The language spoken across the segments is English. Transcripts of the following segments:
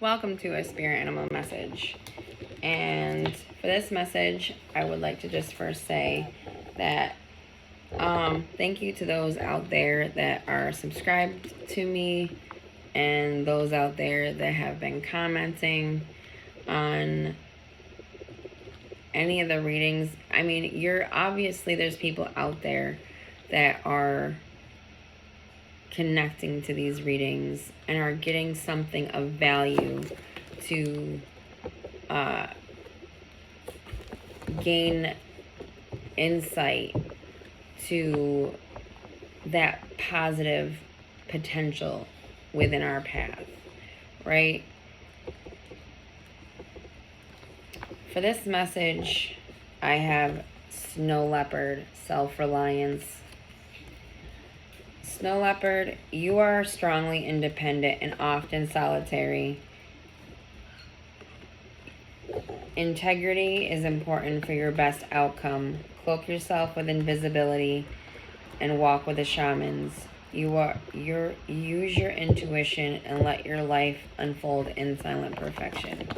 Welcome to a spirit animal message. And for this message, I would like to just first say that thank you to those out there that are subscribed to me and those out there that have been commenting on any of the readings. I mean, there's people out there that are connecting to these readings and are getting something of value to gain insight to that positive potential within our path, right? For this message, I have Snow Leopard, self-reliance. Snow Leopard, you are strongly independent and often solitary. Integrity is important for your best outcome. Cloak yourself with invisibility and walk with the shamans. Use your intuition and let your life unfold in silent perfection.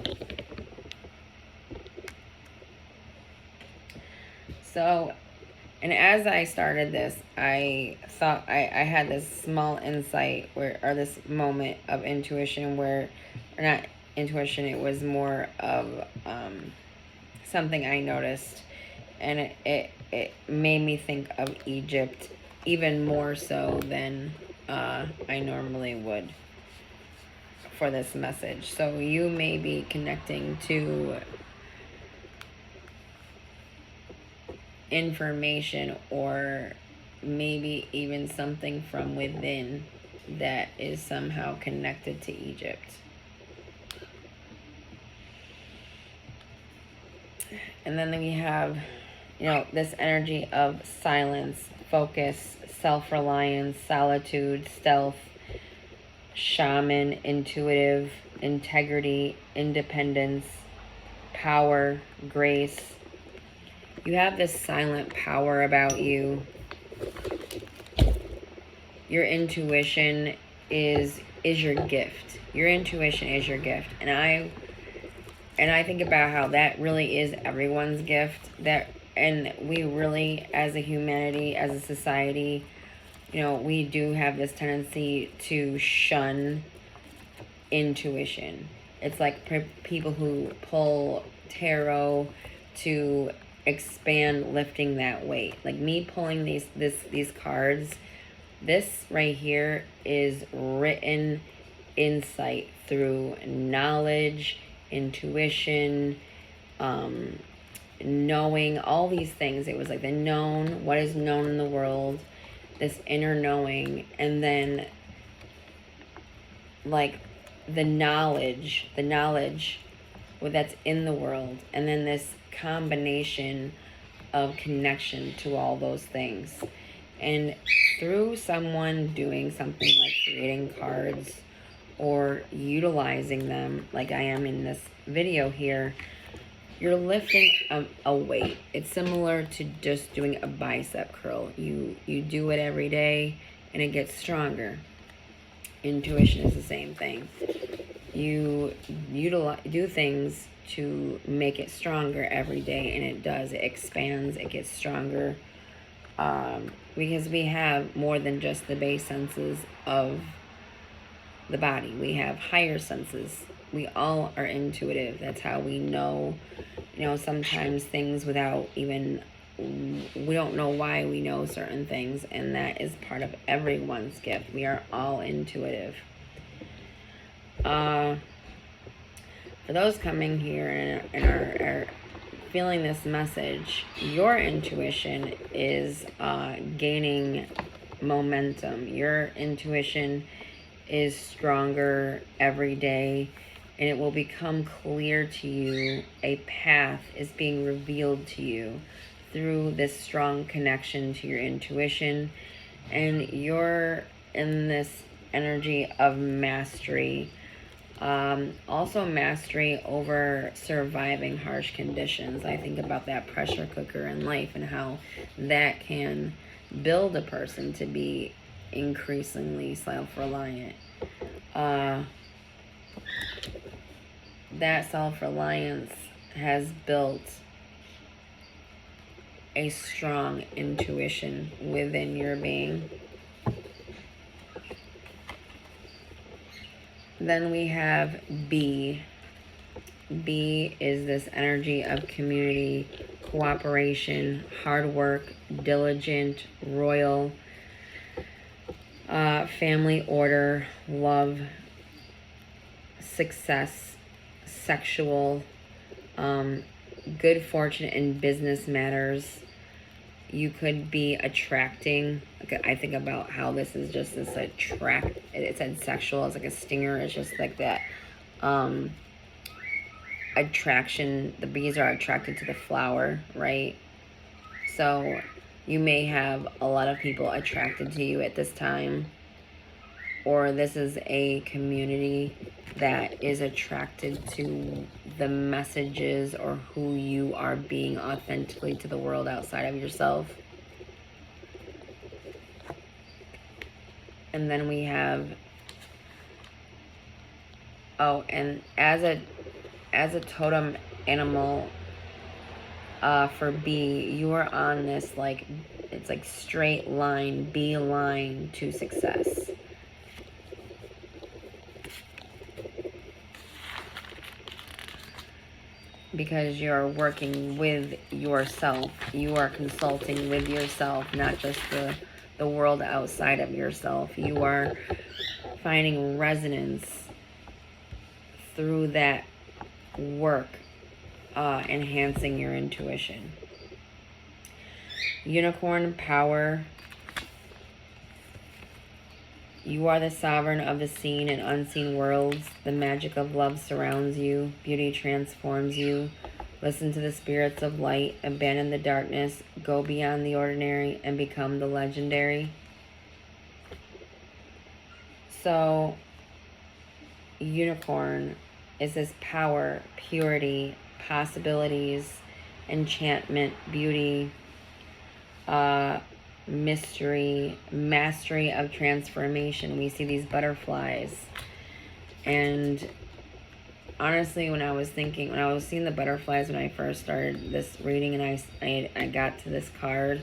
So, and as I started this, I thought I had this small insight or this moment of intuition or not intuition, it was more of something I noticed, and it made me think of Egypt even more so than I normally would for this message. So you may be connecting to information or maybe even something from within that is somehow connected to Egypt. And then we have, this energy of silence, focus, self-reliance, solitude, stealth, shaman, intuitive, integrity, independence, power, grace. You have this silent power about you. Your intuition is your gift. Your intuition is your gift. And I think about how that really is everyone's gift. And we really, as a humanity, as a society, we do have this tendency to shun intuition. It's like people who pull tarot to expand lifting that weight. Like me pulling these cards, this right here is written insight through knowledge, intuition, knowing, all these things. It was like the known, what is known in the world, this inner knowing, and then like the knowledge that's in the world, and then this combination of connection to all those things. And through someone doing something like creating cards or utilizing them like I am in this video here, you're lifting a weight. It's similar to just doing a bicep curl. You do it every day and it gets stronger. Intuition is the same thing. You do things to make it stronger every day, and it does. It expands, it gets stronger, because we have more than just the base senses of the body. We have higher senses. We all are intuitive. That's how we know, sometimes things without even, we don't know why we know certain things, and that is part of everyone's gift. We are all intuitive. For those coming here and are feeling this message, your intuition is gaining momentum. Your intuition is stronger every day, and it will become clear to you. A path is being revealed to you through this strong connection to your intuition, and you're in this energy of mastery. Also mastery over surviving harsh conditions. I think about that pressure cooker in life and how that can build a person to be increasingly self-reliant. that self-reliance has built a strong intuition within your being. Then we have B. B is this energy of community, cooperation, hard work, diligent, royal, family order, love, success, sexual, good fortune in business matters. You could be attracting, I think about how this is just this it said sexual, it's like a stinger, it's just like that attraction. The bees are attracted to the flower, right? So you may have a lot of people attracted to you at this time, or this is a community that is attracted to the messages or who you are being authentically to the world outside of yourself. And then we have, and as a totem animal, for B, you are on this, like, it's like straight line, B line to success. Because you're working with yourself. You are consulting with yourself, not just the world outside of yourself. You are finding resonance through that work, enhancing your intuition. Unicorn power. You are the sovereign of the seen and unseen worlds. The magic of love surrounds you. Beauty transforms you. Listen to the spirits of light. Abandon the darkness. Go beyond the ordinary and become the legendary. So, unicorn is this power, purity, possibilities, enchantment, beauty, mystery, mastery of transformation. We see these butterflies, and honestly, when I was seeing the butterflies when I first started this reading, and I got to this card,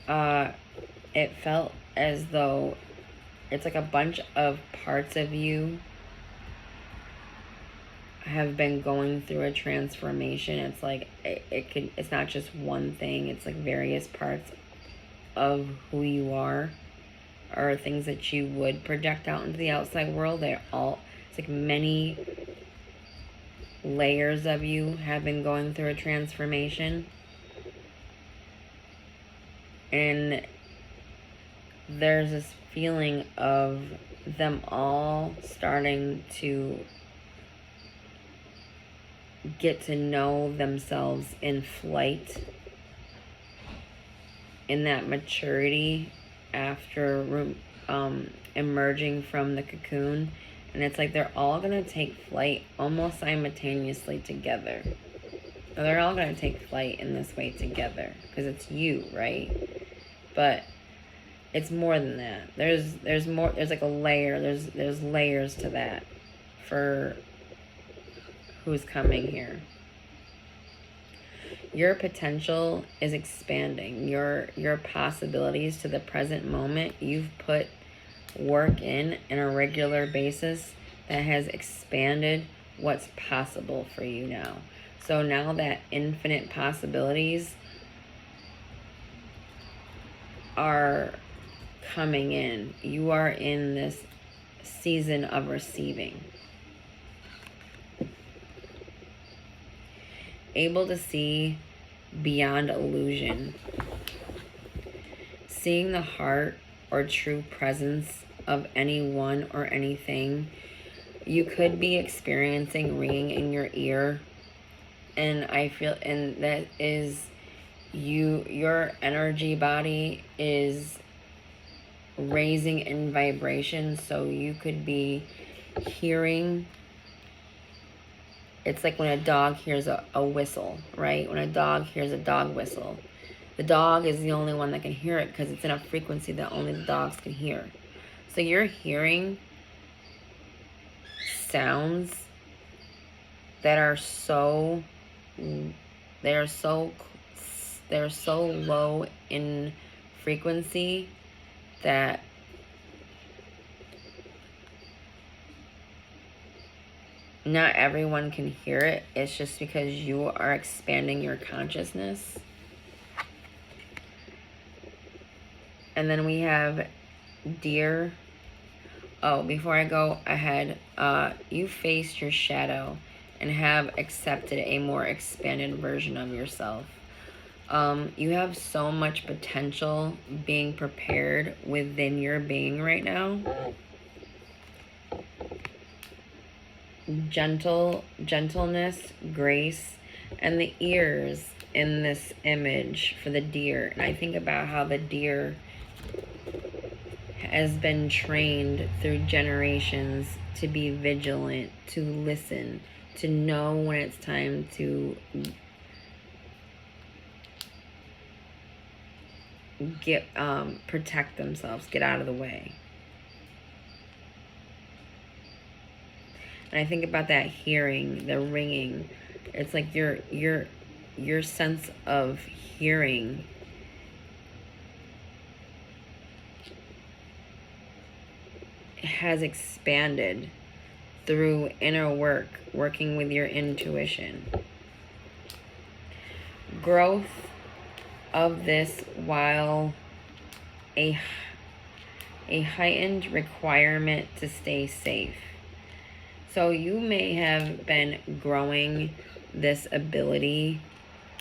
it felt as though it's like a bunch of parts of you have been going through a transformation. It's like it's not just one thing, it's like various parts of who you are, or things that you would project out into the outside world. It's like many layers of you have been going through a transformation, and there's this feeling of them all starting to get to know themselves in flight, in that maturity after emerging from the cocoon. And it's like they're all going to take flight almost simultaneously together. They're all going to take flight in this way together, because it's you, right? But it's more than that. There's more. There's like a layer. There's layers to that for who's coming here. Your potential is expanding. Your possibilities to the present moment. You've put work in a regular basis that has expanded what's possible for you now. So now that infinite possibilities are coming in, you are in this season of receiving. Able to see beyond illusion. Seeing the heart or true presence of anyone or anything. You could be experiencing ringing in your ear, and I feel, and that is your energy body is raising in vibration, so you could be hearing. It's like when a dog hears a whistle, right? When a dog hears a dog whistle, the dog is the only one that can hear it because it's in a frequency that only the dogs can hear. So you're hearing sounds that are so they're so low in frequency that not everyone can hear it. It's just because you are expanding your consciousness. And then we have Deer. Oh, before I go ahead, you faced your shadow and have accepted a more expanded version of yourself. You have so much potential being prepared within your being right now. Gentleness, grace, and the ears in this image for the deer. And I think about how the deer has been trained through generations to be vigilant, to listen, to know when it's time to protect themselves, get out of the way. And I think about that hearing, the ringing. It's like your sense of hearing has expanded through inner work, working with your intuition. Growth of this, while a heightened requirement to stay safe. So you may have been growing this ability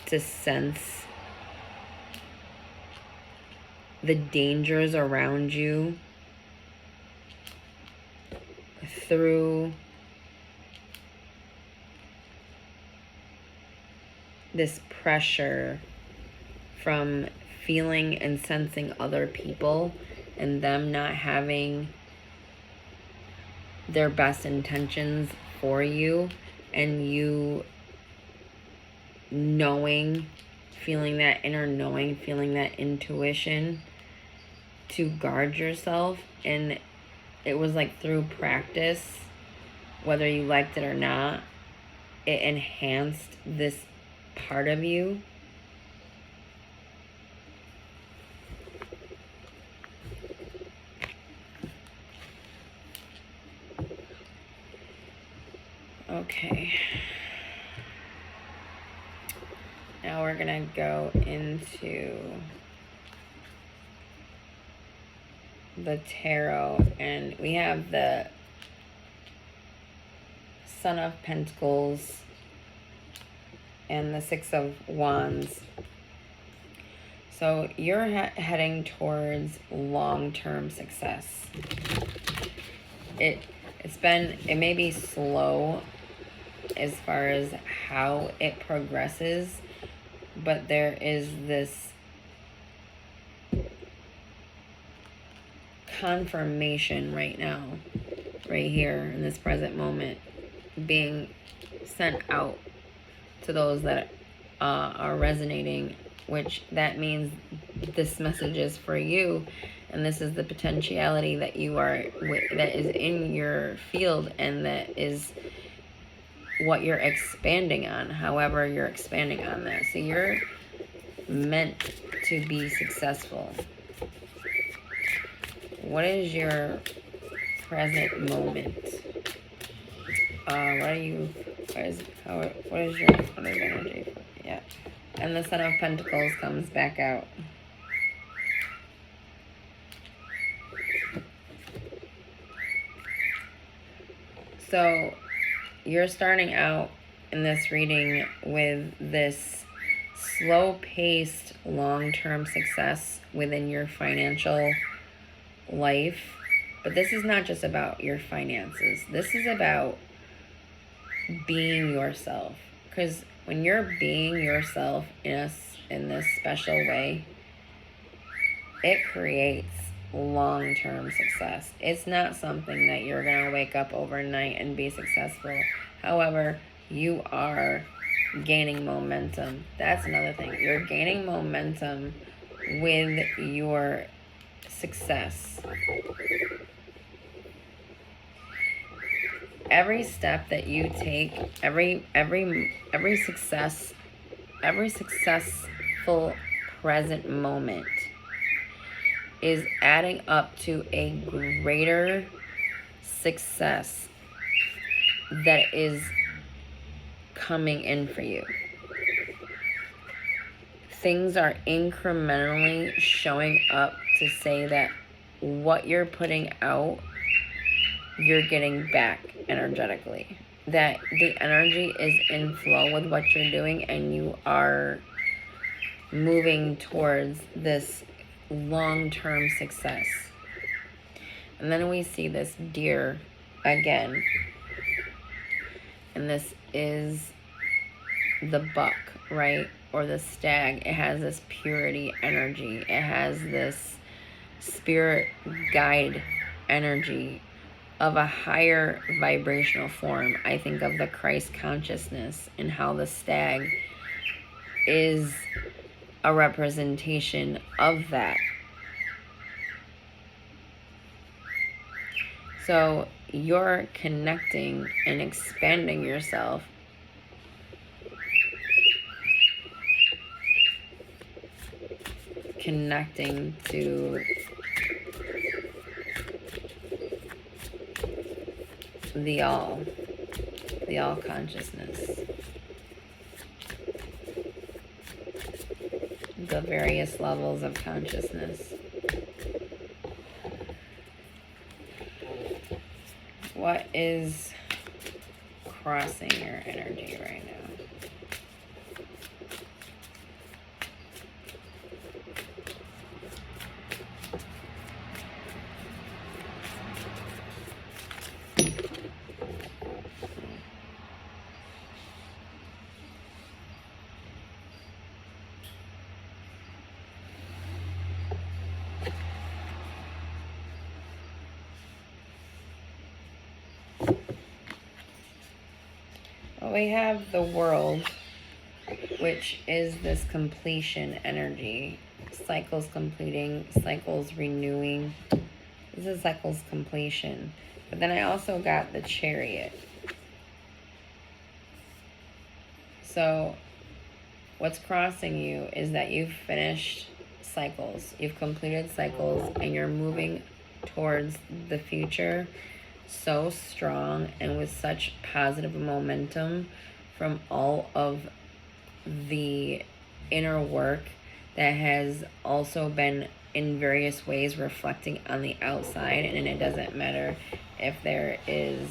to sense the dangers around you through this pressure from feeling and sensing other people and them not having their best intentions for you, and you knowing, feeling that inner knowing, feeling that intuition to guard yourself. And it was like through practice, whether you liked it or not, it enhanced this part of you. Okay. Now we're gonna go into the tarot, and we have the Son of Pentacles and the Six of Wands. So you're heading towards long-term success. It may be slow as far as how it progresses, but there is this confirmation right now, right here in this present moment, being sent out to those that are resonating, which that means this message is for you, and this is the potentiality that you are that is in your field, and that is what you're expanding on, however you're expanding on that. So you're meant to be successful. What is your present moment? What is your energy? Yeah. And the Son of Pentacles comes back out. So you're starting out in this reading with this slow-paced, long-term success within your financial life. But this is not just about your finances. This is about being yourself. Because when you're being yourself in this special way, it creates long-term success. It's not something that you're going to wake up overnight and be successful. However, you are gaining momentum. That's another thing. You're gaining momentum with your success. every step that you take, every successful present moment is adding up to a greater success that is coming in for you. Things are incrementally showing up to say that what you're putting out, you're getting back energetically. That the energy is in flow with what you're doing, and you are moving towards this long-term success. And then we see this deer again, and this is the buck, right? Or the stag. It has this purity energy. It has this spirit guide energy of a higher vibrational form. I think of the Christ consciousness and how the stag is a representation of that. So you're connecting and expanding yourself connecting to the all consciousness, the various levels of consciousness. What is crossing your energy right now? Well, we have the world, which is this completion energy. Cycles completing, cycles renewing. This is cycles completion. But then I also got the chariot. So what's crossing you is that you've finished cycles. You've completed cycles and you're moving towards the future so strong and with such positive momentum from all of the inner work that has also been in various ways reflecting on the outside. And it doesn't matter if there is,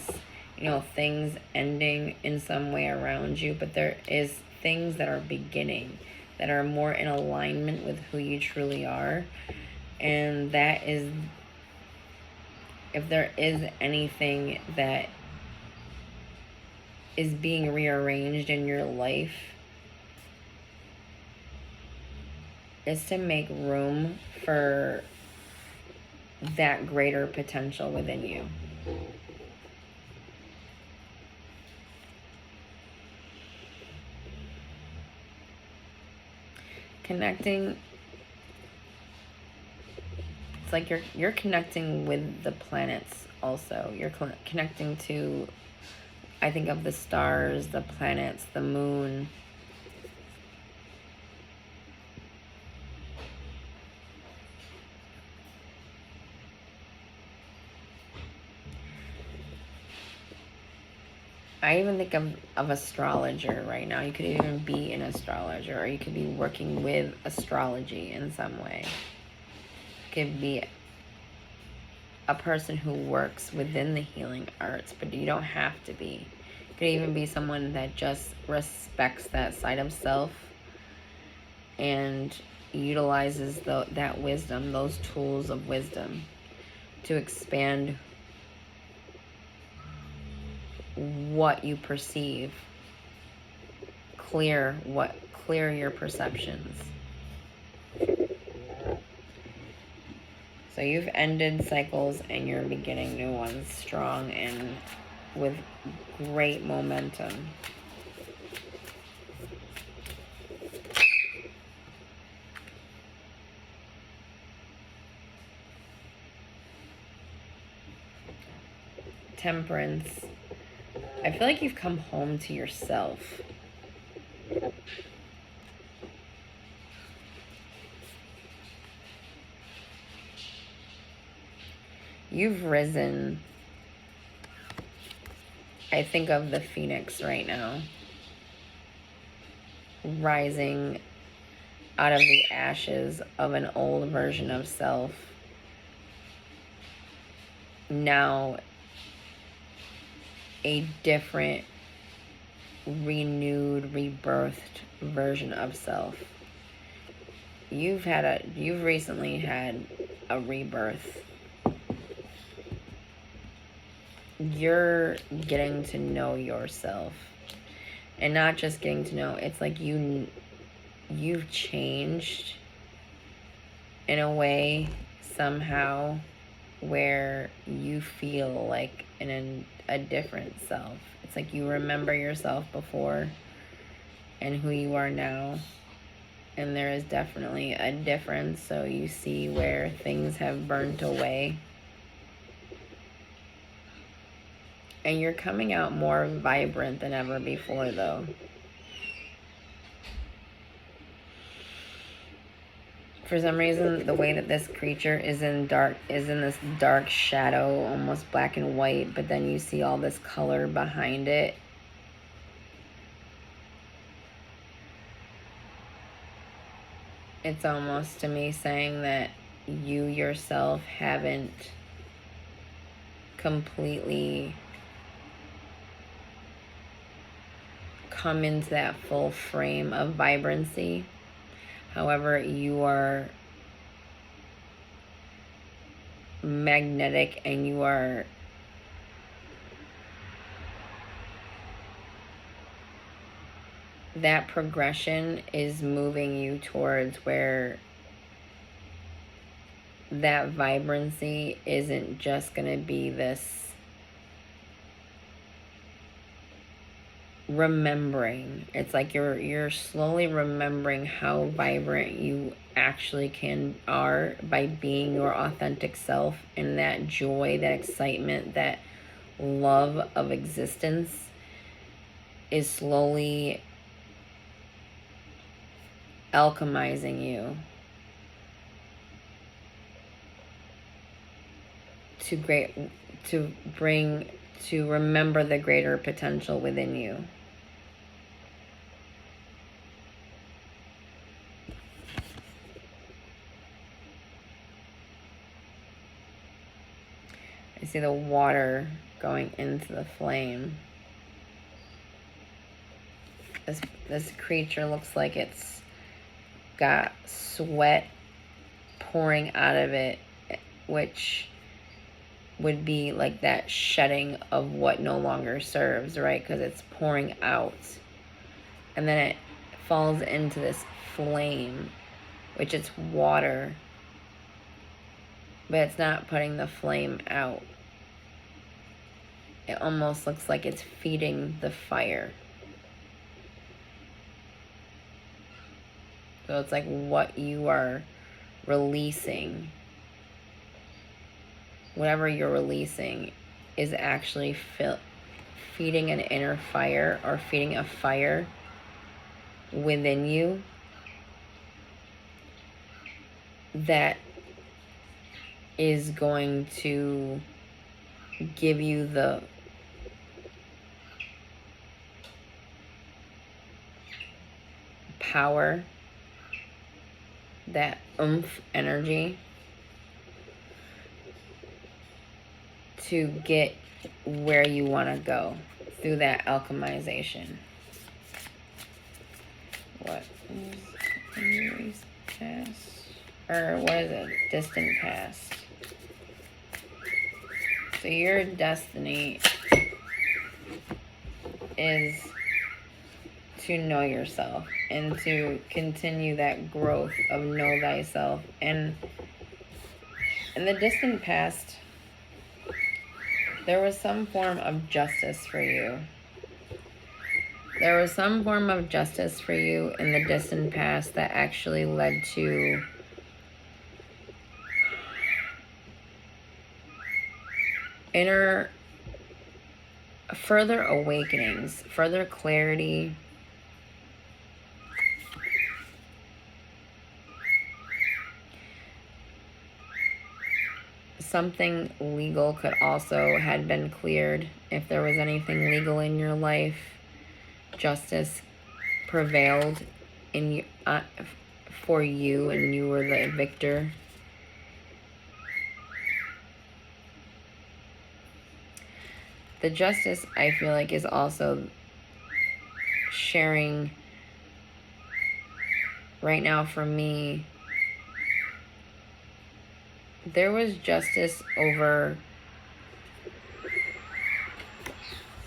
things ending in some way around you, but there is things that are beginning, that are more in alignment with who you truly are. And that is, if there is anything that is being rearranged in your life, is to make room for that greater potential within you. Connecting, it's like you're connecting with the planets also. You're connecting to, I think of the stars, the planets, the moon. I even think of astrologer right now. You could even be an astrologer, or you could be working with astrology in some way. You could be a person who works within the healing arts, but you don't have to be. You could even be someone that just respects that side of self and utilizes that wisdom, those tools of wisdom, to expand what you perceive, clear your perceptions. So you've ended cycles and you're beginning new ones strong and with great momentum. Temperance. I feel like you've come home to yourself. You've risen. I think of the phoenix right now, rising out of the ashes of an old version of self. Now, a different, renewed, rebirthed version of self. You've recently had a rebirth. You're getting to know yourself, and not just getting to know, it's like you've changed in a way somehow where you feel like a different self. It's like you remember yourself before and who you are now, and there is definitely a difference. So you see where things have burnt away, and you're coming out more vibrant than ever before, though. For some reason, the way that this creature is in this dark shadow, almost black and white, but then you see all this color behind it. It's almost to me saying that you yourself haven't completely come into that full frame of vibrancy. However, you are magnetic, and you are that progression is moving you towards where that vibrancy isn't just going to be this remembering. It's like you're slowly remembering how vibrant you actually are by being your authentic self, and that joy, that excitement, that love of existence is slowly alchemizing you to remember the greater potential within you. I see the water going into the flame. This creature looks like it's got sweat pouring out of it, which would be like that shedding of what no longer serves, right? Because it's pouring out. And then it falls into this flame, which it's water, but it's not putting the flame out. It almost looks like it's feeding the fire. So it's like what you are releasing, whatever you're releasing, is actually feeding an inner fire, or feeding a fire within you that is going to give you the power, that oomph energy to get where you want to go through that alchemization. What is memories past? Or what is it? Distant past. So your destiny is to know yourself and to continue that growth of know thyself. And in the distant past, there was some form of justice for you. There was some form of justice for you in the distant past that actually led to inner further awakenings, further clarity. Something legal could also had been cleared. If there was anything legal in your life, justice prevailed in for you, and you were the victor. The justice, I feel like, is also sharing right now for me. There was justice over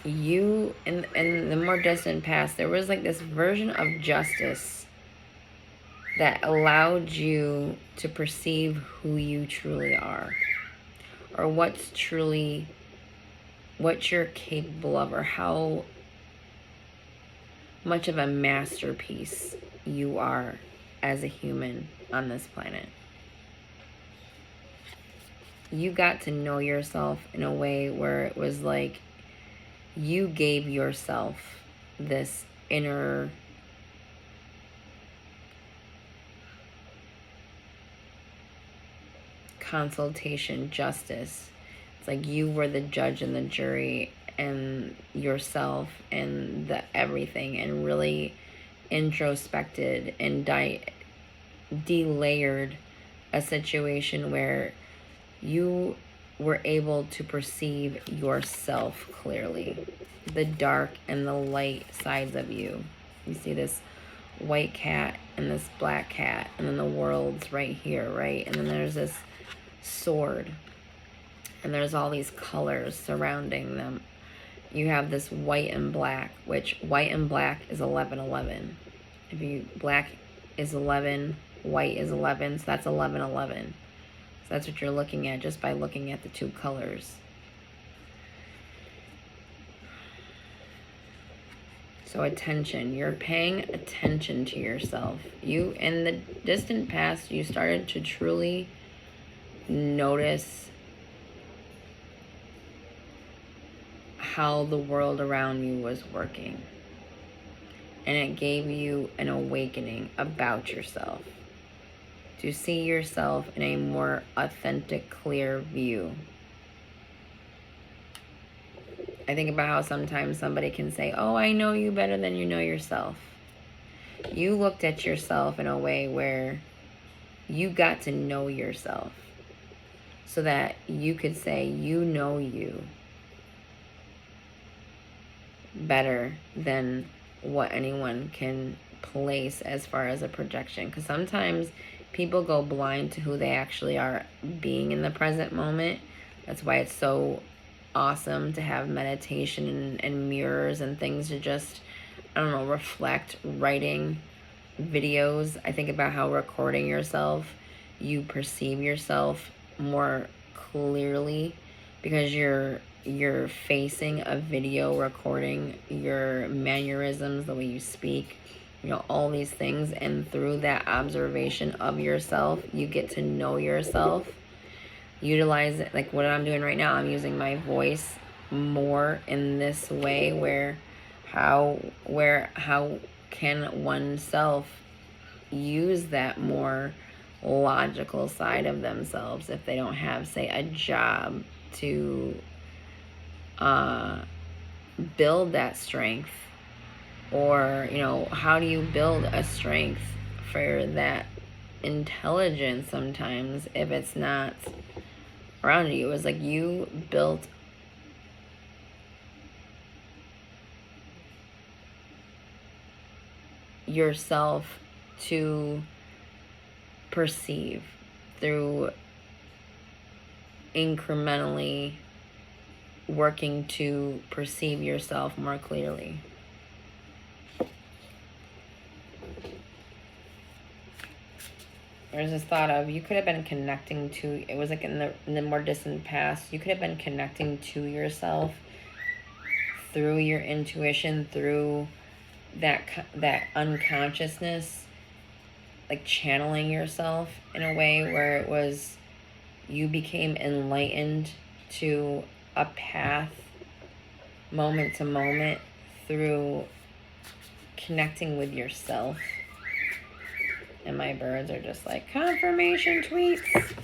you in the more distant past. There was like this version of justice that allowed you to perceive who you truly are, or what you're capable of, or how much of a masterpiece you are as a human on this planet. You got to know yourself in a way where it was like you gave yourself this inner consultation justice. It's like you were the judge and the jury and yourself and the everything, and really introspected and delayered a situation where you were able to perceive yourself clearly, the dark and the light sides of you. You see this white cat and this black cat, and then the world's right here, right? And then there's this sword, and there's all these colors surrounding them. You have this white and black, which white and black is 11:11. If you black is 11, white is 11, so that's 11:11. So that's what you're looking at just by looking at the two colors. So attention, you're paying attention to yourself. You, in the distant past, you started to truly notice how the world around you was working. And it gave you an awakening about yourself, to see yourself in a more authentic, clear view. I think about how sometimes somebody can say, oh, I know you better than you know yourself. You looked at yourself in a way where you got to know yourself so that you could say you know you better than what anyone can place as far as a projection. Because sometimes people go blind to who they actually are being in the present moment. That's why it's so awesome to have meditation and mirrors and things to just, I don't know, reflect, writing, videos. I think about how recording yourself, you perceive yourself more clearly because you're facing a video recording your mannerisms, the way you speak, you know, all these things. And through that observation of yourself, you get to know yourself. Utilize it, like what I'm doing right now. I'm using my voice more in this way where how can oneself use that more logical side of themselves if they don't have, say, a job to build that strength? Or, you know, how do you build a strength for that intelligence sometimes if it's not around you? It was like you built yourself to perceive through incrementally working to perceive yourself more clearly. There's this thought of you could have been connecting to, it was like in the more distant past, you could have been connecting to yourself through your intuition, through that unconsciousness, like channeling yourself in a way where it was, you became enlightened to a path moment to moment through connecting with yourself. And my birds are just like, confirmation tweets.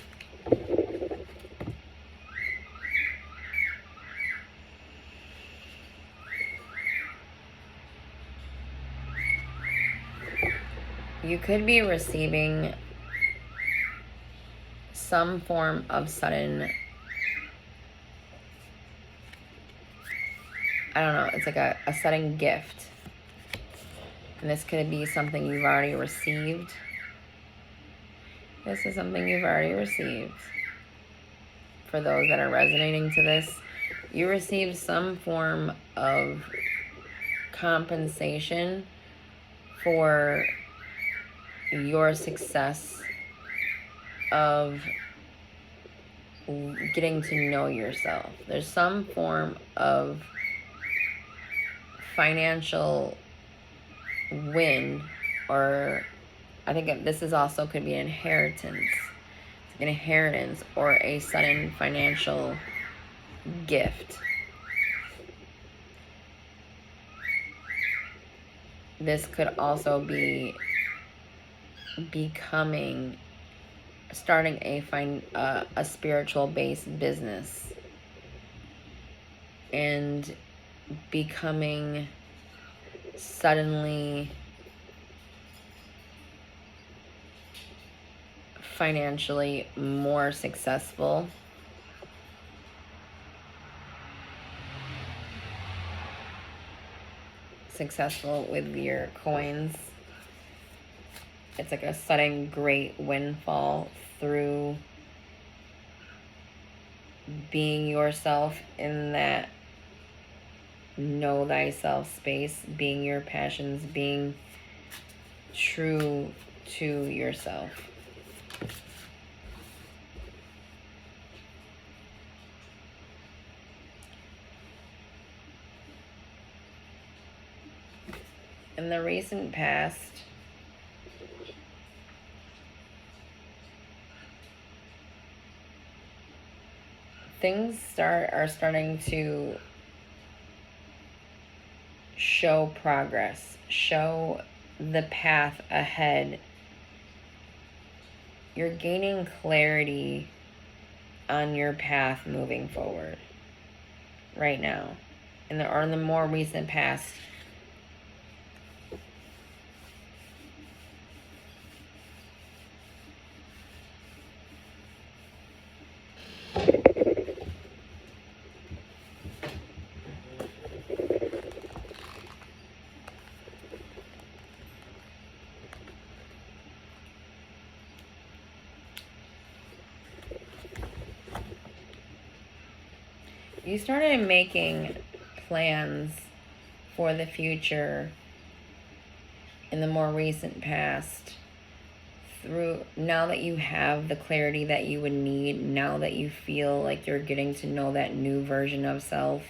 You could be receiving some form of sudden, I don't know, it's like a sudden gift. And this could be something you've already received. This is something you've already received. For those that are resonating to this, you received some form of compensation for your success of getting to know yourself. There's some form of financial win, or I think this is also could be an inheritance. An inheritance or a sudden financial gift. This could also be starting a spiritual based business and becoming suddenly financially more successful. With your coins. It's like a sudden great windfall through being yourself in that know thyself space, being your passions, being true to yourself. In the recent past, things are starting to show progress, show the path ahead. You're gaining clarity on your path moving forward right now. In the more recent past, you started making plans for the future in the more recent past. Now that you have the clarity that you would need, now that you feel like you're getting to know that new version of self,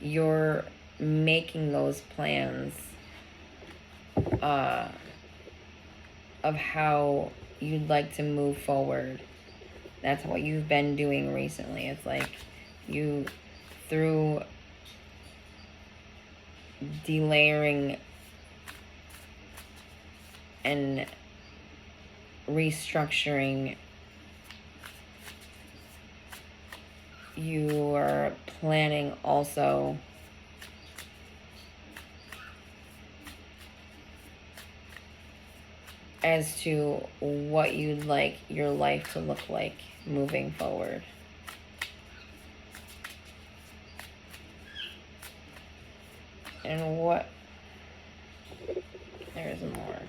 you're making those plans of how you'd like to move forward. That's what you've been doing recently. It's like you, through delayering and restructuring, you are planning also as to what you'd like your life to look like moving forward. And there's more.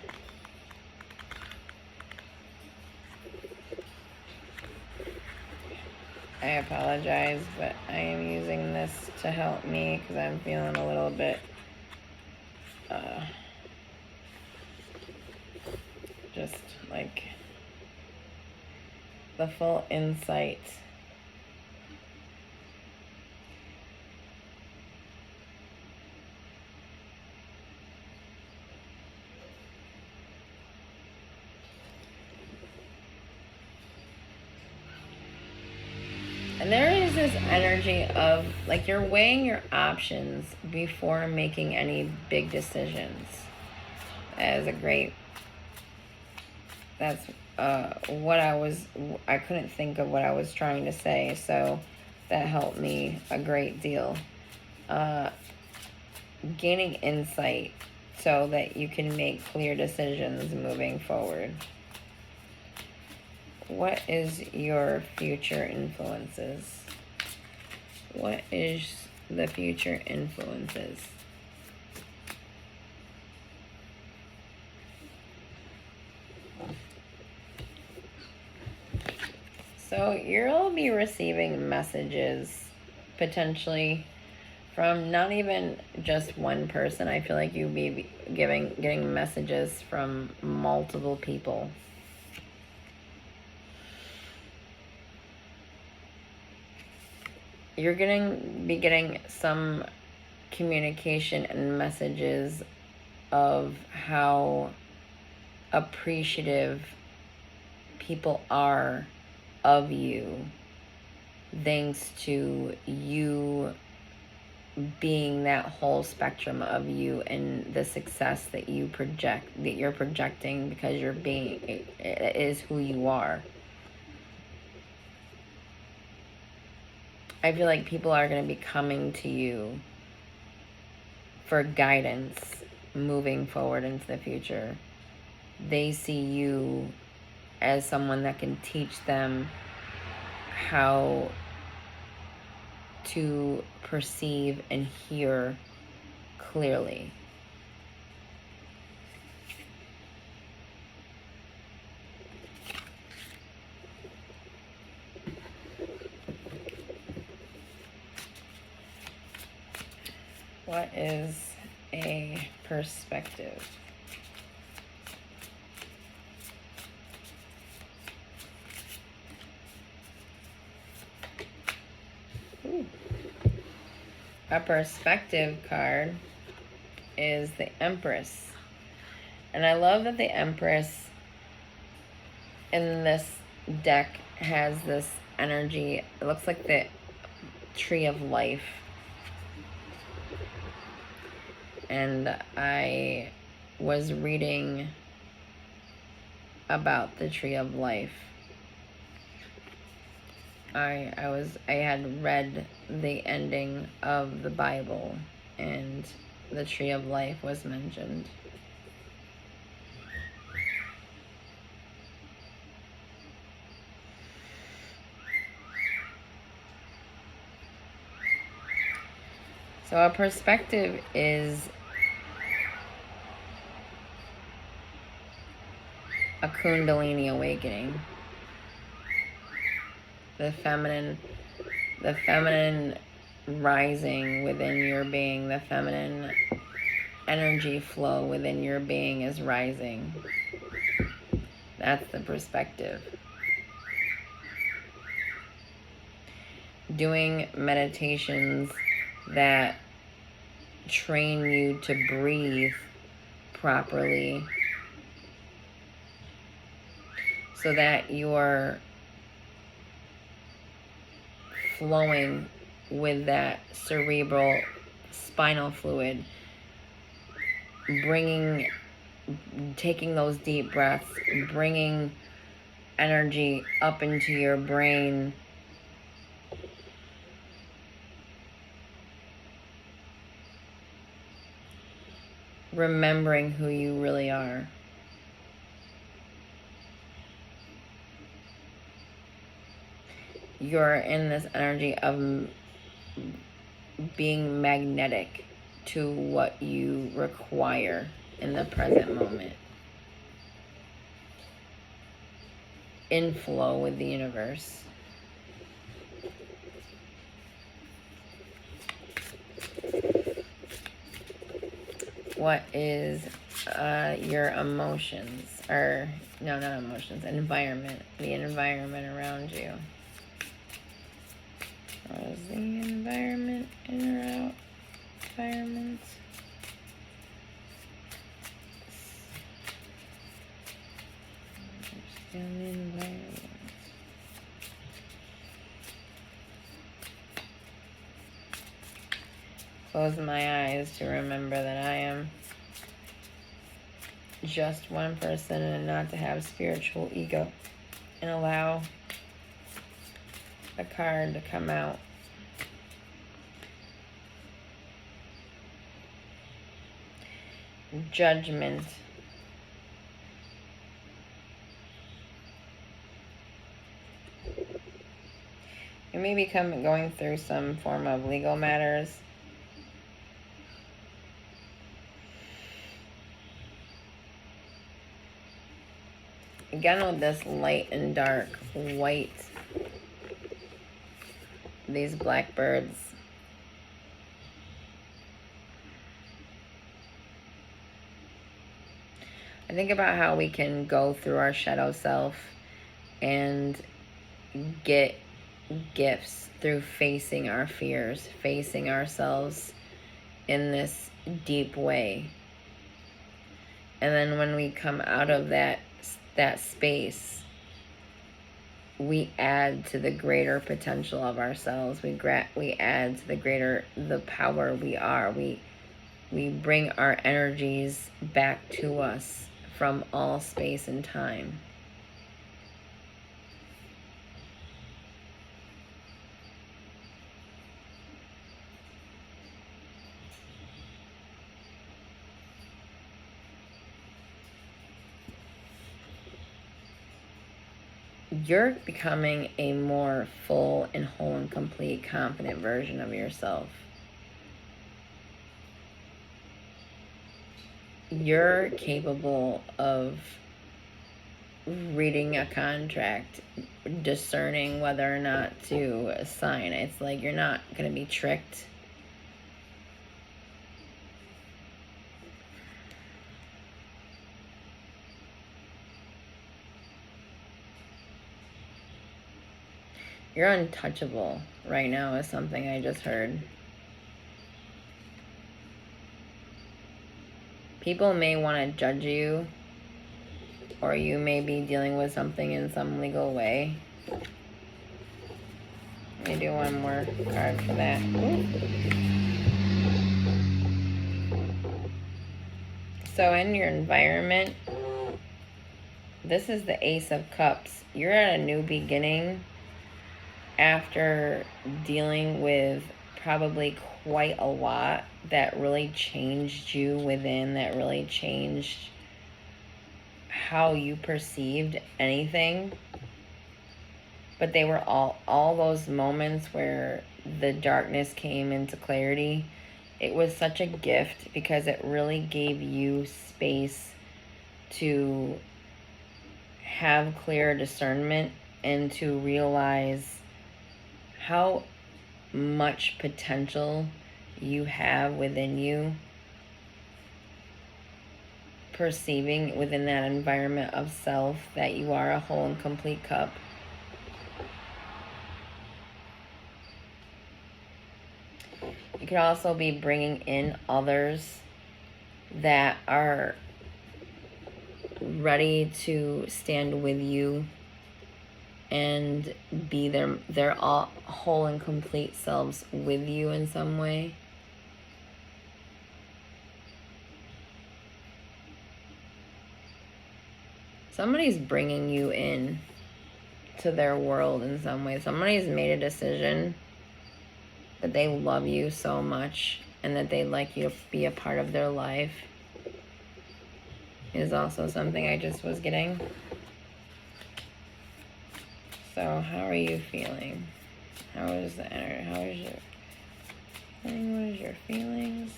I apologize, but I am using this to help me because I'm feeling a little bit just like the full insight. And there is this energy of like you're weighing your options before making any big decisions. That is a great, that's what I couldn't think of what I was trying to say, so that helped me a great deal. Gaining insight so that you can make clear decisions moving forward. What is your future influences? What is the future influences? So you'll be receiving messages potentially from not even just one person. I feel like you'll be getting messages from multiple people. You're be getting some communication and messages of how appreciative people are of you, thanks to you being that whole spectrum of you and the success that you're projecting, because it is who you are. I feel like people are going to be coming to you for guidance moving forward into the future. They see you as someone that can teach them how to perceive and hear clearly. What is a perspective? Ooh. A perspective card is the Empress. And I love that the Empress in this deck has this energy. It looks like the Tree of Life. And I was reading about the Tree of Life. I had read the ending of the Bible, and the Tree of Life was mentioned. So a perspective is a Kundalini awakening. The feminine rising within your being, the feminine energy flow within your being is rising. That's the perspective. Doing meditations that train you to breathe properly so that you're flowing with that cerebral spinal fluid, taking those deep breaths, bringing energy up into your brain, remembering who you really are. You're in this energy of being magnetic to what you require in the present moment. In flow with the universe. What is your emotions? Or, no, not emotions, environment. The environment around you. What is the environment in or out? Environment. Understand the environment. close my eyes to remember that I am just one person and not to have spiritual ego, and allow a card to come out. Judgment. You may be going through some form of legal matters. Again, with this light and dark, white, these blackbirds. I think about how we can go through our shadow self and get gifts through facing our fears, facing ourselves in this deep way. And then when we come out of that space, we add to the greater potential of ourselves. We add to the power we are. We bring our energies back to us from all space and time. You're becoming a more full and whole and complete, confident version of yourself. You're capable of reading a contract, discerning whether or not to sign. It's like you're not going to be tricked. You're untouchable right now is something I just heard. People may want to judge you, or you may be dealing with something in some legal way. Let me do one more card for that. Ooh. So in your environment, this is the Ace of Cups. You're at a new beginning after dealing with probably quite a lot that really changed you within, that really changed how you perceived anything. But they were all those moments where the darkness came into clarity. It was such a gift because it really gave you space to have clear discernment and to realize how much potential you have within you, perceiving within that environment of self that you are a whole and complete cup. You could also be bringing in others that are ready to stand with you and be their all whole and complete selves with you in some way. Somebody's bringing you in to their world in some way. Somebody's made a decision that they love you so much and that they'd like you to be a part of their life. Is also something I just was getting. So how are you feeling? How is the energy? How is your feeling? What is your feelings?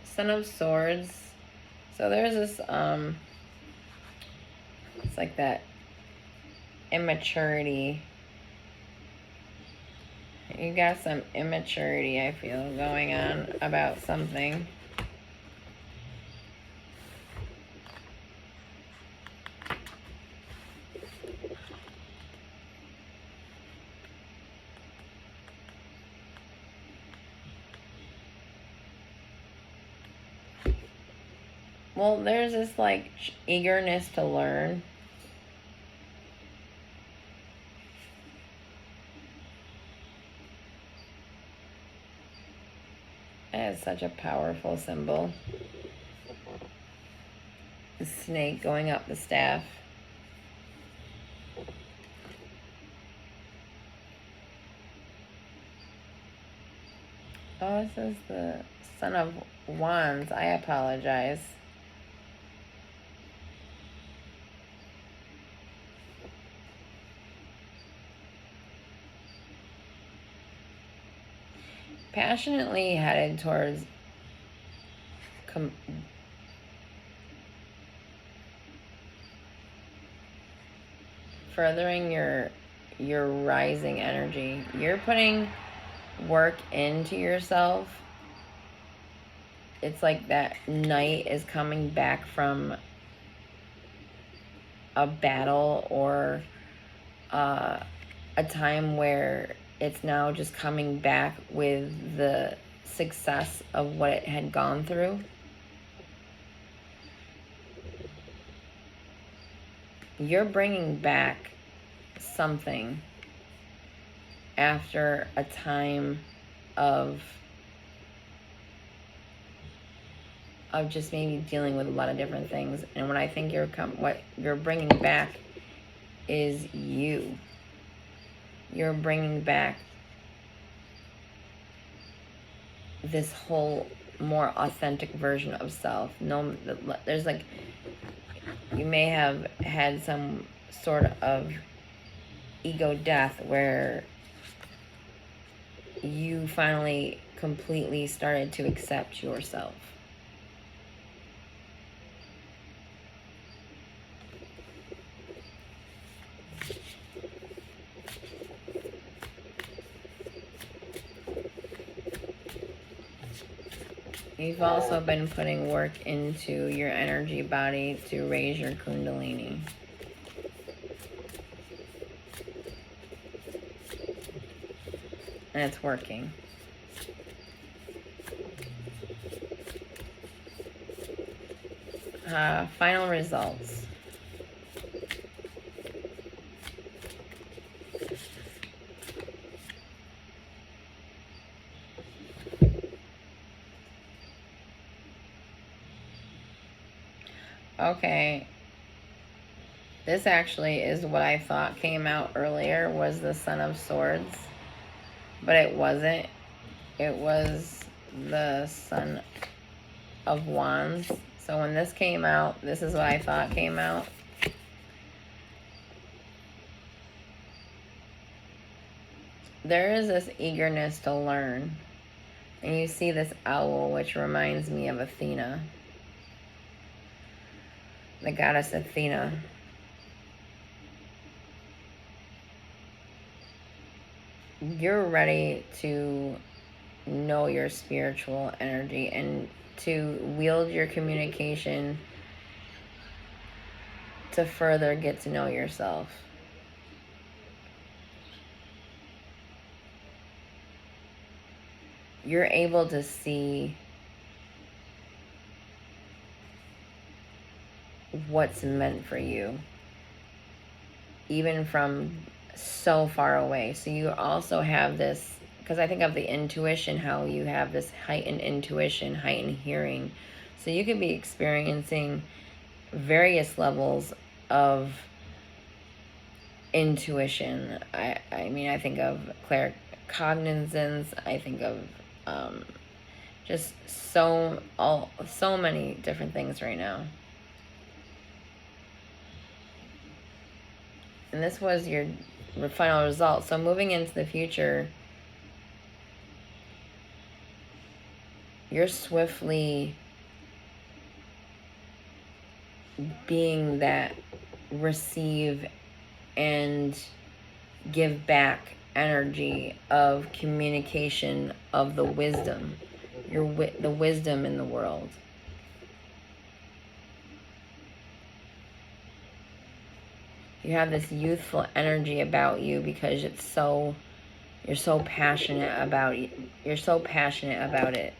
Son of Swords. So there's this it's like that immaturity. You got some immaturity, I feel, going on about something. Well, there's this like eagerness to learn. That is such a powerful symbol. The snake going up the staff. Oh, this is the Son of Wands. I apologize. Passionately headed towards furthering your rising energy. You're putting work into yourself. It's like that knight is coming back from a battle or a time where it's now just coming back with the success of what it had gone through. You're bringing back something after a time of just maybe dealing with a lot of different things. And what I think what you're bringing back is you. You're bringing back this whole more authentic version of self. No, there's like, you may have had some sort of ego death where you finally completely started to accept yourself. You've also been putting work into your energy body to raise your Kundalini. And it's working. Final results. Okay. This actually is what I thought came out earlier, was the Son of Swords. But it wasn't. It was the Son of Wands. So when this came out, this is what I thought came out. There is this eagerness to learn. And you see this owl, which reminds me of Athena. The goddess Athena. You're ready to know your spiritual energy and to wield your communication to further get to know yourself. You're able to see what's meant for you, even from so far away. So you also have this, because I think of the intuition, how you have this heightened intuition, heightened hearing. So you could be experiencing various levels of intuition. I mean, I think of claircognizance. I think of just so many different things right now. And this was your final result. So moving into the future, you're swiftly being that receive and give back energy of communication of the wisdom, the wisdom in the world. You have this youthful energy about you because you're so passionate about it. You're so passionate about it.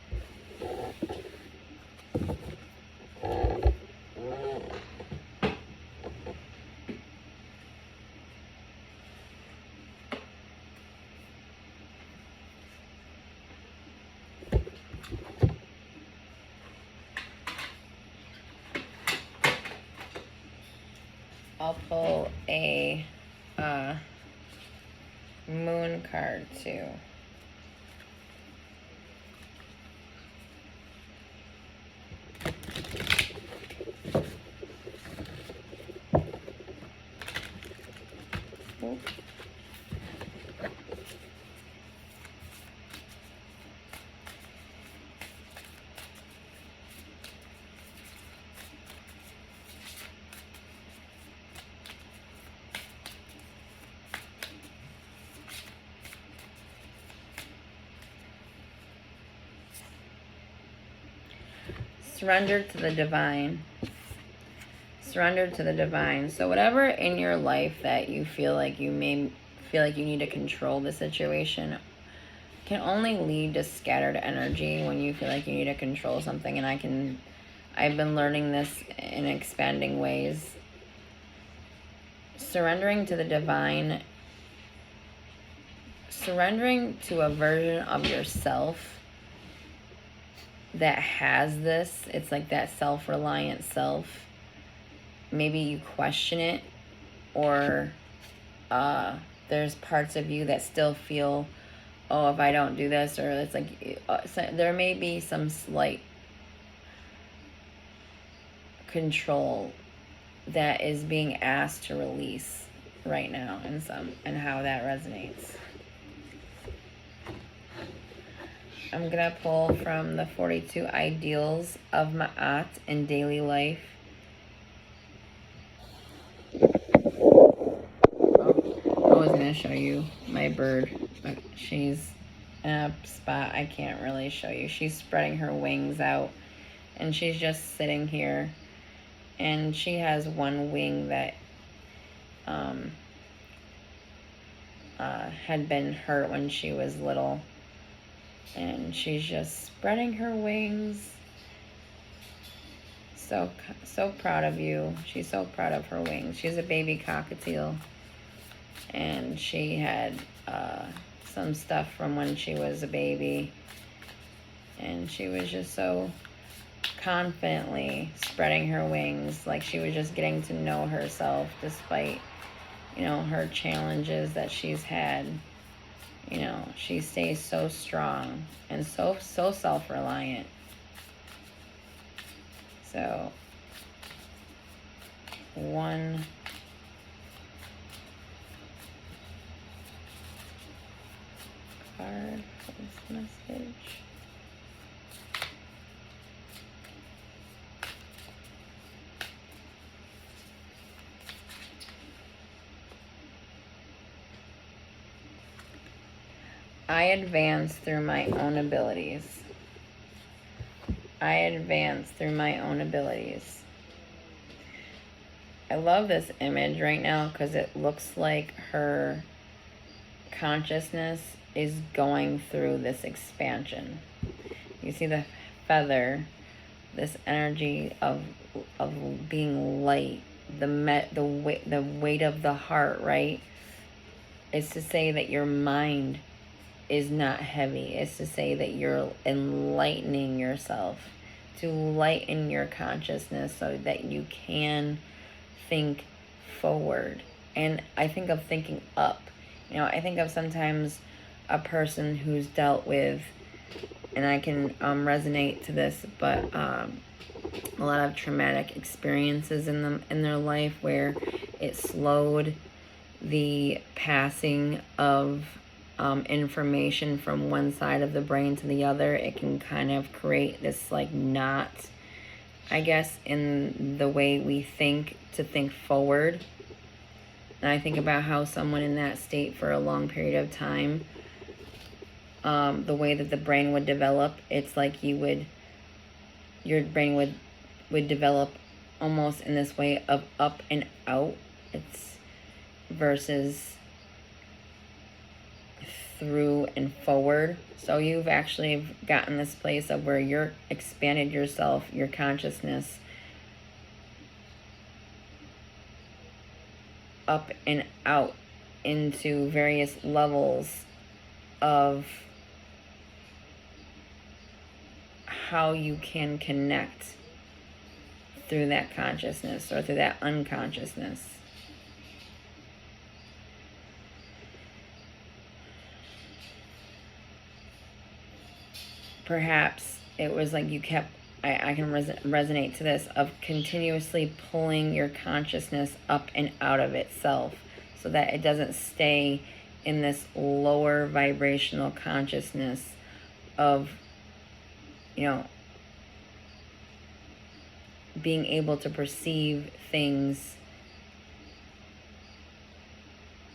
I'll pull a moon card too. Surrender to the divine. Surrender to the divine. So whatever in your life that you feel like you may feel like you need to control the situation can only lead to scattered energy when you feel like you need to control something. And I've been learning this in expanding ways. Surrendering to the divine, surrendering to a version of yourself that has this, it's like that self-reliant self. Maybe you question it, or there's parts of you that still feel, oh, if I don't do this, or it's like so there may be some slight control that is being asked to release right now, and how that resonates. I'm gonna pull from the 42 Ideals of Ma'at in Daily Life. I was gonna show you my bird, but she's in a spot I can't really show you. She's spreading her wings out, and she's just sitting here, and she has one wing that had been hurt when she was little, and she's just spreading her wings. So proud of you. She's so proud of her wings. She's a baby cockatiel, and she had some stuff from when she was a baby, and she was just so confidently spreading her wings, like she was just getting to know herself despite, you know, her challenges that she's had. You know, she stays so strong and so self-reliant. So, one card for this message. I advance through my own abilities. I advance through my own abilities. I love this image right now because it looks like her consciousness is going through this expansion. You see the feather, this energy of being light, the weight of the heart, right? It's to say that your mind is not heavy. It's to say that you're enlightening yourself, to lighten your consciousness so that you can think forward. And I think of thinking up. You know, I think of sometimes a person who's dealt with, and I can resonate to this, but a lot of traumatic experiences in their life where it slowed the passing of information from one side of the brain to the other. It can kind of create this like knot, I guess, in the way we think to think forward. And I think about how someone in that state for a long period of time, the way that the brain would develop, it's like your brain would develop almost in this way of up and out. It's versus through and forward. So you've actually gotten this place of where you're expanded yourself, your consciousness, up and out into various levels of how you can connect through that consciousness or through that unconsciousness. perhaps it was like you kept, I can resonate to this, of continuously pulling your consciousness up and out of itself so that it doesn't stay in this lower vibrational consciousness of, you know, being able to perceive things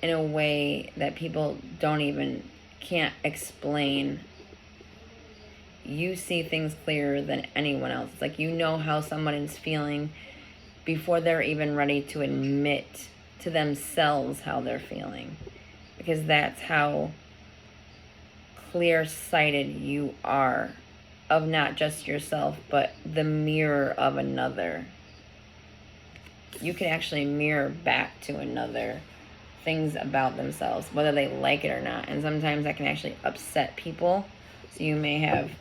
in a way that people can't explain. You see things clearer than anyone else. It's like you know how someone is feeling before they're even ready to admit to themselves how they're feeling. Because that's how clear-sighted you are of not just yourself, but the mirror of another. You can actually mirror back to another things about themselves, whether they like it or not. And sometimes that can actually upset people. So you may have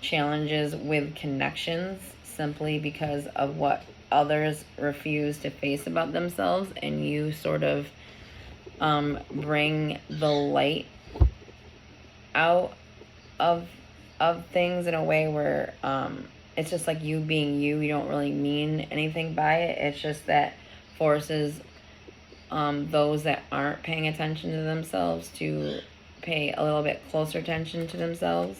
challenges with connections simply because of what others refuse to face about themselves, and you sort of bring the light out of things in a way where it's just like you being you. You don't really mean anything by it. It's just that forces those that aren't paying attention to themselves to pay a little bit closer attention to themselves.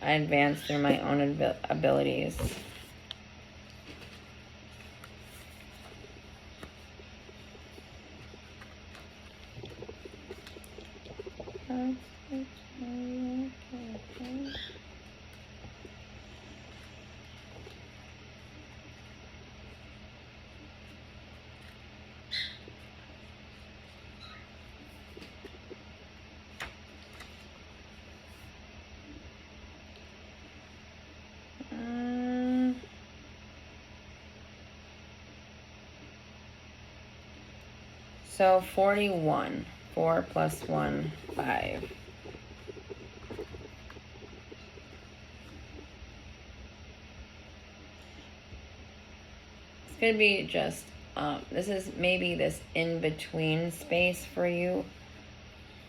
I advance through my own abilities. So 41, 4 plus 1, 5. It's going to be just, this is maybe this in-between space for you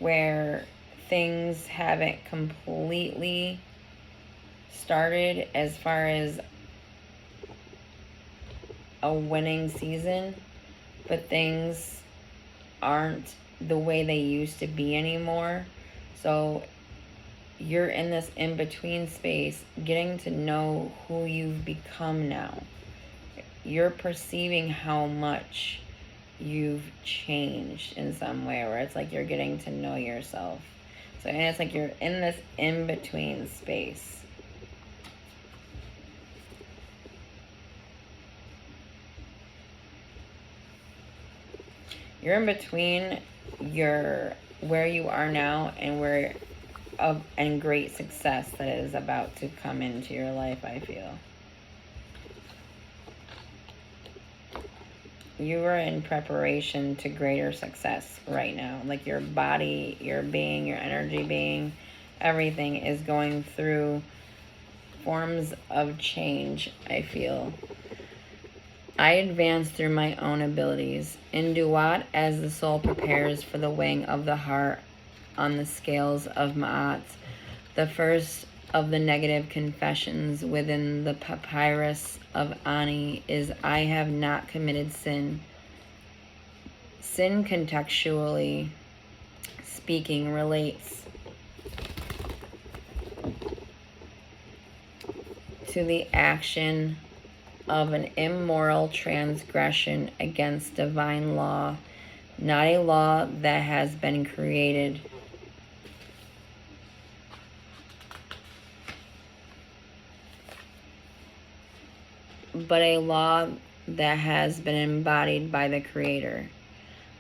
where things haven't completely started as far as a winning season, but things aren't the way they used to be anymore. So you're in this in-between space, getting to know who you've become now. You're perceiving how much you've changed in some way, where it's like you're getting to know yourself. So, and it's like you're in this in-between space. You're in between where you are now and and great success that is about to come into your life, I feel. You are in preparation to greater success right now. Like your body, your being, your energy being, everything is going through forms of change, I feel. I advance through my own abilities. In Duat, as the soul prepares for the weighing of the heart on the scales of Ma'at, the first of the negative confessions within the papyrus of Ani is, I have not committed sin. Sin, contextually speaking, relates to the action of an immoral transgression against divine law, not a law that has been created. But a law that has been embodied by the Creator.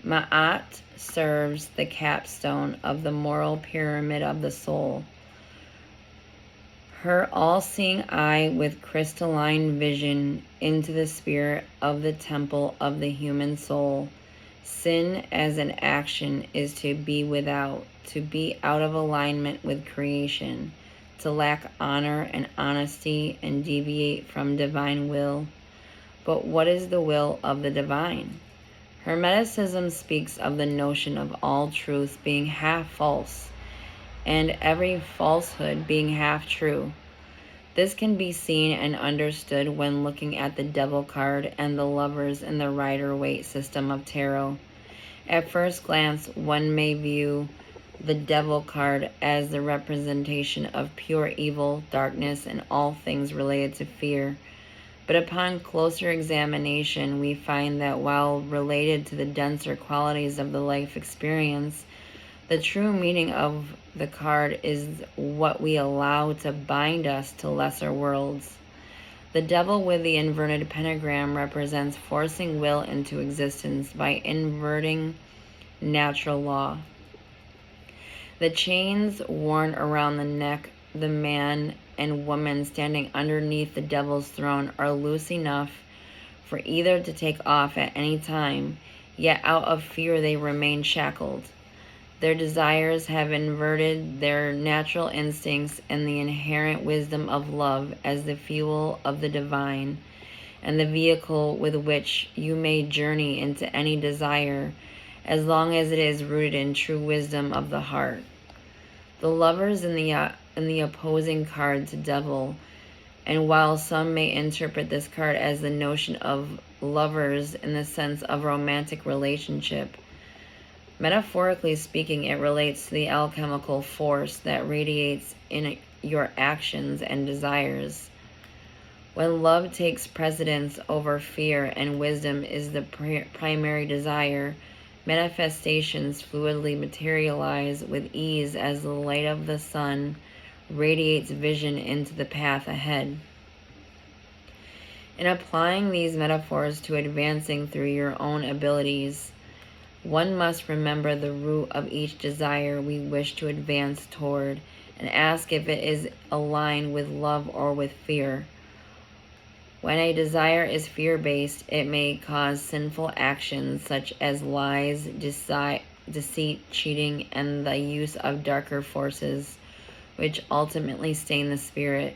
Ma'at serves the capstone of the moral pyramid of the soul. Her all-seeing eye with crystalline vision into the spirit of the temple of the human soul. Sin as an action is to be without, to be out of alignment with creation, to lack honor and honesty and deviate from divine will. But what is the will of the divine? Hermeticism speaks of the notion of all truth being half false and every falsehood being half true. This can be seen and understood when looking at the Devil card and the Lovers in the Rider-Waite system of tarot. At first glance, one may view the Devil card as the representation of pure evil, darkness, and all things related to fear. But upon closer examination, we find that while related to the denser qualities of the life experience, the true meaning of the card is what we allow to bind us to lesser worlds. The Devil with the inverted pentagram represents forcing will into existence by inverting natural law. The chains worn around the neck, the man and woman standing underneath the Devil's throne are loose enough for either to take off at any time, yet out of fear they remain shackled. Their desires have inverted their natural instincts and the inherent wisdom of love as the fuel of the divine and the vehicle with which you may journey into any desire, as long as it is rooted in true wisdom of the heart. The Lovers in the opposing card to Devil, and while some may interpret this card as the notion of lovers in the sense of romantic relationship, metaphorically speaking, it relates to the alchemical force that radiates in your actions and desires. When love takes precedence over fear and wisdom is the primary desire, manifestations fluidly materialize with ease as the light of the sun radiates vision into the path ahead. In applying these metaphors to advancing through your own abilities, one must remember the root of each desire we wish to advance toward and ask if it is aligned with love or with fear. When a desire is fear-based, it may cause sinful actions such as lies, deceit, cheating, and the use of darker forces, which ultimately stain the spirit,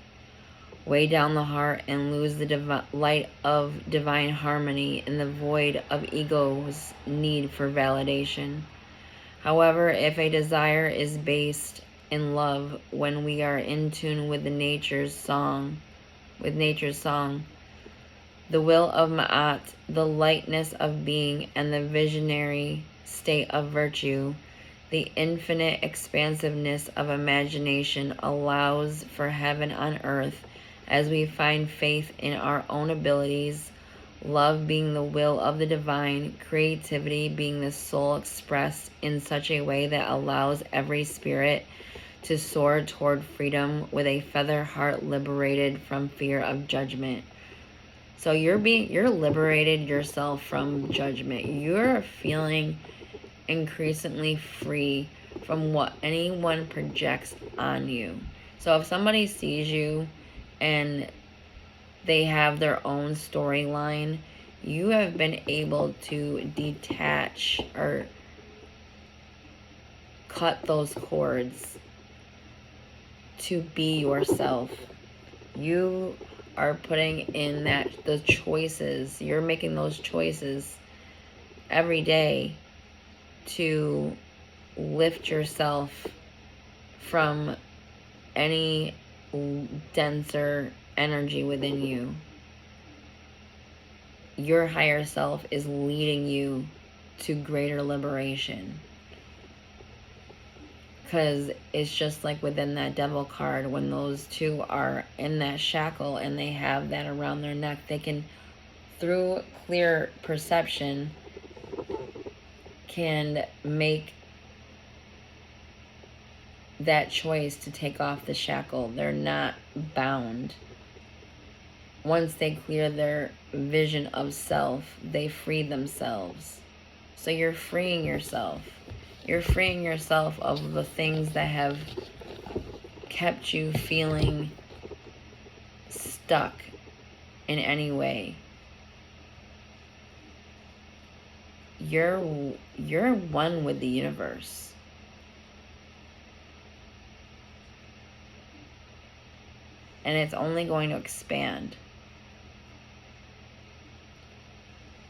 weigh down the heart, and lose the light of divine harmony in the void of ego's need for validation. However, if a desire is based in love, when we are in tune with nature's song, the will of Ma'at, the lightness of being, and the visionary state of virtue, the infinite expansiveness of imagination allows for heaven on earth as we find faith in our own abilities, love being the will of the divine, creativity being the soul expressed in such a way that allows every spirit to soar toward freedom with a feather heart liberated from fear of judgment. So you're liberated yourself from judgment. You're feeling increasingly free from what anyone projects on you. So if somebody sees you and they have their own storyline, you have been able to detach or cut those cords to be yourself. You are putting in the choices. You're making those choices every day to lift yourself from any denser energy within you. Your higher self is leading you to greater liberation. Because it's just like within that Devil card, when those two are in that shackle and they have that around their neck, they can, through clear perception, can make that choice to take off the shackle. They're not bound. Once they clear their vision of self, they free themselves. So you're freeing yourself. You're freeing yourself of the things that have kept you feeling stuck in any way. You're one with the universe. And it's only going to expand.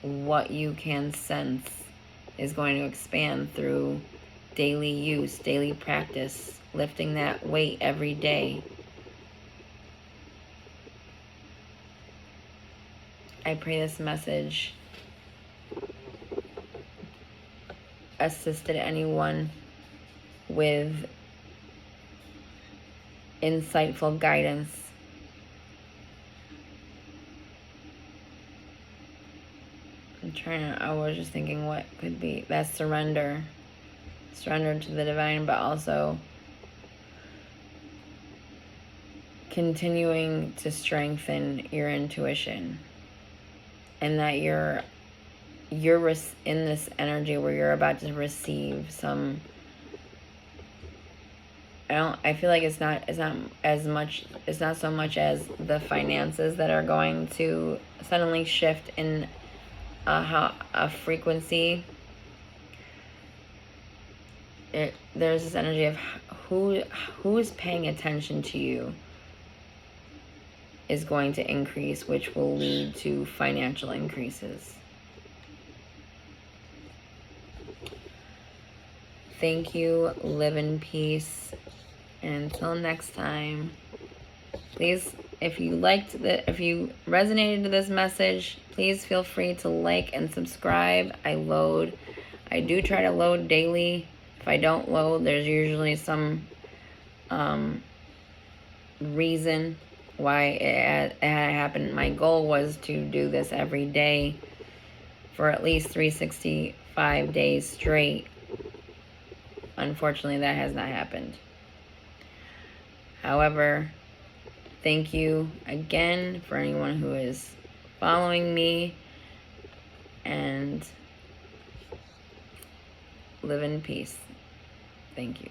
what you can sense is going to expand through daily use, daily practice, lifting that weight every day. I pray this message assisted anyone with insightful guidance. I was just thinking what could be that surrender to the divine, but also continuing to strengthen your intuition, and that you're in this energy where you're about to receive some. I feel like it's not so much as the finances that are going to suddenly shift in a frequency. There's this energy of who's paying attention to you is going to increase, which will lead to financial increases. Thank you. Live in peace. And until next time, please, if you resonated to this message, please feel free to like and subscribe. I do try to load daily. If I don't load, there's usually some reason why it had happened. My goal was to do this every day for at least 365 days straight. Unfortunately, that has not happened. However, thank you again for anyone who is following me, and live in peace. Thank you.